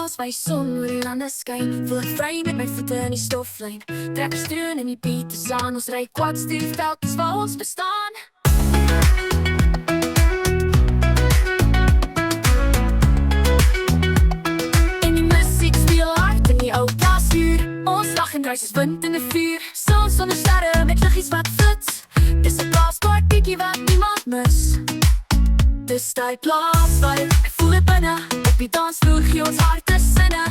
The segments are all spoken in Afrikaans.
plaas waar die son oor die lande skyn. Voel ek vry met my voete in die stoflyn. Trekkers steun en die beat is aan. Ons ry quads deur die veldkies waar ons bestaan. En die musiek speel hard in die ou plaasuur. Ons lag en dry soos wind in 'n vuur. Soms sonder sterre met liggies wat flits. Dis 'n plaaspartytjie wat niemand mis. Dis die plaasvibe, ek voel dit binne. Op die dansvloer gee ons harte sinne.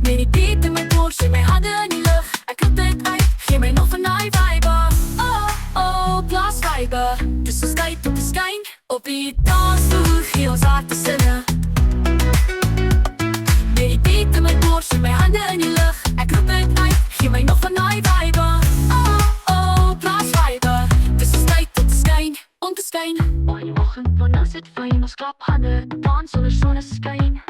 Met die beat in my bors en my hande in die lug. Ek roep dit uit, gee my nog van die vibe. Oh, oh, plaasvibe. Dis ons tyd om te skyn. Op die dansvloer gee ons harte sinne. Met die beat in my bors en my hande in die lug. Ek roep dit uit, gee my nog van die vibe. Oh, oh, plaasvibe. Dis ons tyd om te skyn, om te skyn. Die oggend wanneer sit fyn, ons klap hande, dans onder sonneskyn.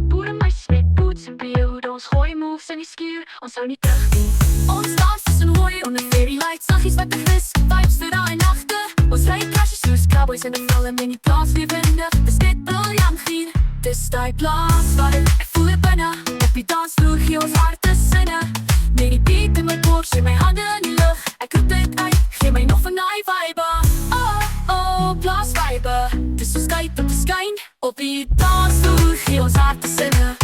Boere my sweat, boots en beeld, ons gooi moves in die skuur, ons hou nie terug nie. Ons dans tussen hooi onder fairy lights, saggies wat begris, vibes vir daai nagte. Ons ry crashes soos cowboys in 'n film en die plaas lewendig. Dis dit briljant hier, dis die plaasvibe, ek voel dit binne. Op die dansvloer gee ons harte sinne. Met die beat in my bors en my hande in die lug. Ek roep dit uit, gee my nog van die vibe. Oh, oh, plaasvibe. Dis ons tyd om te skyn. Op die dansvloer gee ons harte sinne.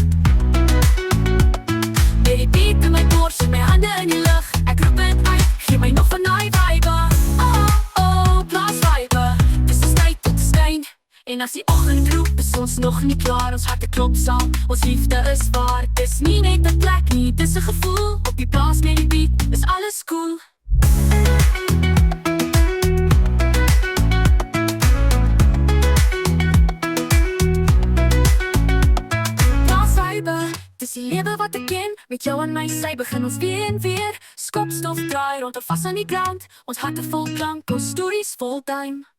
Met die beat in my bors en my hande in die lug. Ek roep dit uit, gee my nog van die vibe. Oh, oh, plaasvibe. Dis ons tyd om te skyn. En as die oggend roep, is ons nog nie klaar. Ons harte klop saam, ons liefde is waar. Dis nie net 'n plek nie, dis 'n gevoel. Op die plaas met die beat, is alles cool. Dis die lewe wat ek ken, met jou aan my sy begin ons weer en weer. Skopstof draai rond of vas aan die ground. Ons harte vol klank, ons stories vol time.